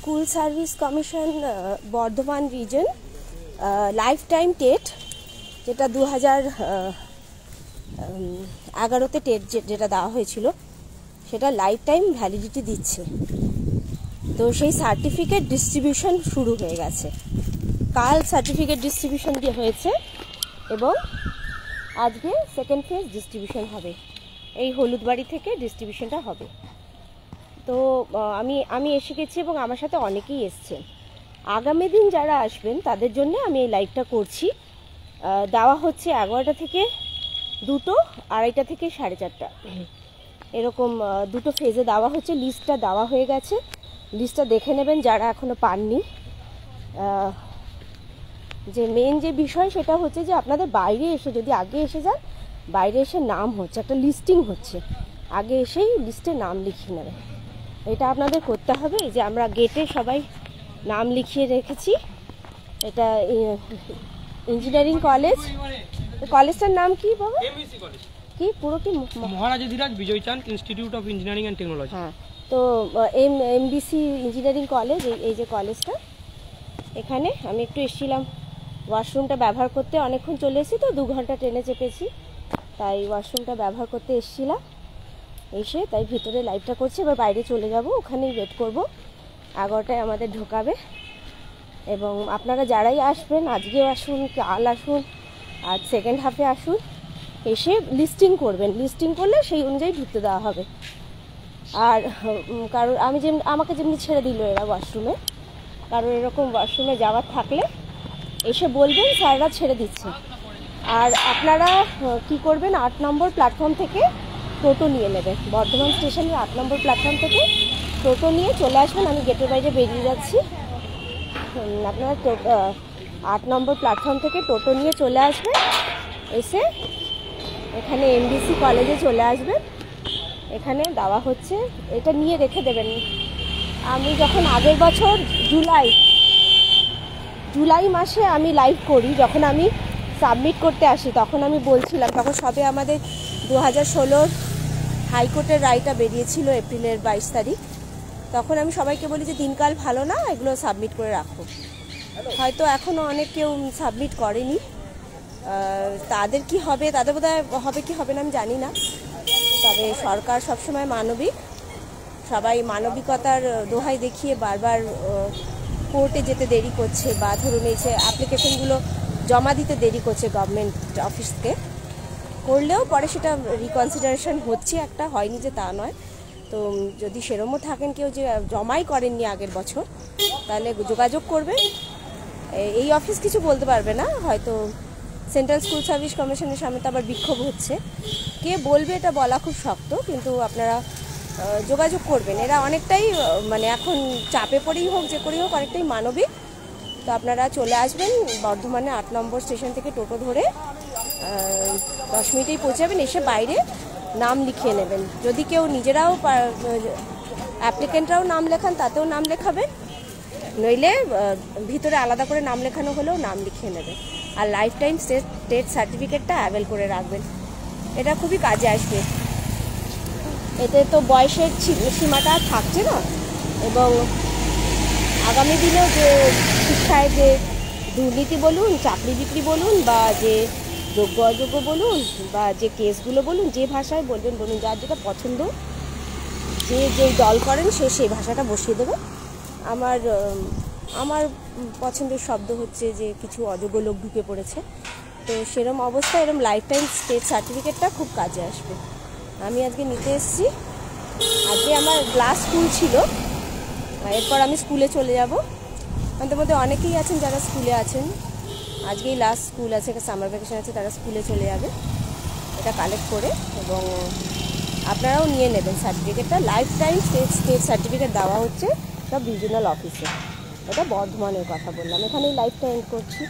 School service commission Bardhaman reason life time TET, যেটা 2011-তে TET যেটা দেওয়া হয়েছিল সেটা লাইফ টাইম ভ্যালিডিটি দিচ্ছে। তো সেই সার্টিফিকেট ডিস্ট্রিবিউশন শুরু হয়ে গেছে। কাল সার্টিফিকেট ডিস্ট্রিবিউশন দিয়ে হয়েছে এবং আজকে সেকেন্ড ফেজ ডিস্ট্রিবিউশন হবে। এই হলুদবাড়ি থেকে ডিস্ট্রিবিউশনটা হবে। তো আমি এসে গেছি এবং আমার সাথে অনেকেই এসছেন। আগামী দিন যারা আসবেন তাদের জন্য আমি এই লাইভটা করছি। দেওয়া হচ্ছে 11টা থেকে 2টো, 2:30 থেকে 4:30, এরকম দুটো ফেজে দেওয়া হচ্ছে। লিস্টটা দেওয়া হয়ে গেছে, লিস্টটা দেখে নেবেন যারা এখনও পাননি। যে মেন যে বিষয় সেটা হচ্ছে যে আপনাদের বাইরে এসে, যদি আগে এসে যান, বাইরে এসে নাম হচ্ছে, একটা লিস্টিং হচ্ছে, আগে এসেই লিস্টে নাম লিখিয়ে নেবেন। এটা আপনাদের করতে হবে। এই যে আমরা গেটে সবাই নাম লিখিয়ে রেখেছি। এটা ইঞ্জিনিয়ারিং কলেজ। কলেজটার নাম কি বাবা? MBC college. কি পুরো কি? মহারাজা ধীরাজ বিজয় চাঁদ institute of engineering and technology. হ্যাঁ, তো এমবিসি ইঞ্জিনিয়ারিং কলেজ, এই যে কলেজটা, এখানে আমি একটু এসেছিলাম ওয়াশরুমটা ব্যবহার করতে। অনেকক্ষণ চলে এসেছি তো, 2 ঘন্টা ট্রেনে চেপেছি, তাই ওয়াশরুমটা ব্যবহার করতে এসেছিলাম। এসে তাই ভিতরে লাইভটা করছি। এবার বাইরে চলে যাব, ওখানেই ওয়েট করব। 11টায় আমাদের ঢোকাবে। এবং আপনারা যারাই আসবেন, আজকেও আসুন, কাল আসুন, আজ সেকেন্ড হাফে আসুন, এসে লিস্টিং করবেন। লিস্টিং করলে সেই অনুযায়ী ঢুকতে দেওয়া হবে। আর কারণ আমাকে যেমনি ছেড়ে দিল এরা ওয়াশরুমে, কারণ এরকম ওয়াশরুমে যাওয়ার থাকলে এসে বলবেন, স্যাররা ছেড়ে দিচ্ছে। আর আপনারা কি করবেন, 8 নম্বর প্ল্যাটফর্ম থেকে টোটো নিয়ে নেবেন। বর্ধমান স্টেশনের 8 নম্বর প্ল্যাটফর্ম থেকে টোটো নিয়ে চলে আসবেন। আমি গেটের বাইরে বেরিয়ে যাচ্ছি। আপনারা 8 নম্বর প্ল্যাটফর্ম থেকে টোটো নিয়ে চলে আসবেন। এসে এখানে এমবিসি কলেজে চলে আসবেন। এখানে দেওয়া হচ্ছে, এটা নিয়ে রেখে দেবেন। আমি যখন আগের বছর জুলাই মাসে আমি লাইভ করি, যখন আমি সাবমিট করতে আসি, তখন আমি বলছিলাম, তখন সবে আমাদের 2016 হাইকোর্টের রায়টা বেরিয়েছিল এপ্রিলের 22 তারিখ। তখন আমি সবাইকে বলি যে দিনকাল ভালো না, এগুলো সাবমিট করে রাখো। হয়তো এখনও অনেক কেউ সাবমিট করেনি। তাদের কি হবে, তাদের বোধহয় হবে কি হবে না আমি জানি না। তবে সরকার সবসময় মানবিক, সবাই মানবিকতার দোহাই দেখিয়ে বারবার কোর্টে যেতে দেরি করছে, বা ধরুন এই যে অ্যাপ্লিকেশনগুলো জমা দিতে দেরি করছে গভর্নমেন্ট অফিসকে, করলেও পরে সেটা রিকনসিডারেশন হচ্ছে, একটা হয়নি যে তা নয়। তো যদি সেরমও থাকেন কেউ যে জমাই করেননি আগের বছর, তাহলে যোগাযোগ করবেন। এই অফিস কিছু বলতে পারবে না, হয়তো সেন্ট্রাল স্কুল সার্ভিস কমিশনের সামনে তো আবার বিক্ষোভ হচ্ছে, কে বলবে এটা বলা খুব শক্ত, কিন্তু আপনারা যোগাযোগ করবেন। এরা অনেকটাই মানে এখন চাপে পড়েই হোক, যে করেই হোক, অনেকটাই মানবিক। তো আপনারা চলে আসবেন বর্ধমানে 8 নম্বর স্টেশন থেকে টোটো ধরে 10 মিনিটেই পৌঁছে যাবেন। এসে বাইরে নাম লিখিয়ে নেবেন। যদি কেউ নিজেরাও, অ্যাপ্লিকেন্টরাও নাম লেখান, তাতেও নাম লেখাবেন, নইলে ভিতরে আলাদা করে নাম লেখানো হলেও নাম লিখিয়ে নেবেন। আর লাইফ টাইম টেট সার্টিফিকেটটা অ্যাভেল করে রাখবেন, এটা খুবই কাজে আসবে। এতে তো বয়সের সীমাটা থাকছে না, এবং আগামী দিনেও যে শিক্ষায় যে দুর্নীতি বলুন, চাকরি বিক্রি বলুন, বা যে যোগ্য অযোগ্য বলুন, বা যে কেসগুলো বলুন, যে ভাষায় বলবেন বলুন, যার যেটা পছন্দ, যে দল করেন সে সেই ভাষাটা বসিয়ে দেবে। আমার পছন্দের শব্দ হচ্ছে যে কিছু অযোগ্য লোক ঢুকে পড়েছে। তো সেরম অবস্থায় এরম লাইফ টাইম স্টেট সার্টিফিকেটটা খুব কাজে আসবে। আমি আজকে নিতে এসেছি। আজকে আমার লাস্ট স্কুল ছিল, এরপর আমি স্কুলে চলে যাব। আমাদের মধ্যে অনেকেই আছেন যারা স্কুলে আছেন, আজকেই লাস্ট স্কুল আছে, সামার ভ্যাকেশন আছে, তারা স্কুলে চলে যাবে এটা কালেক্ট করে। এবং আপনারাও নিয়ে নেবেন সার্টিফিকেটটা। লাইফ টাইম স্টেট সার্টিফিকেট দেওয়া হচ্ছে সব রিজিওনাল অফিসে। এটা বর্ধমানের কথা বললাম, এখানেই লাইভটা এন্ড করছি।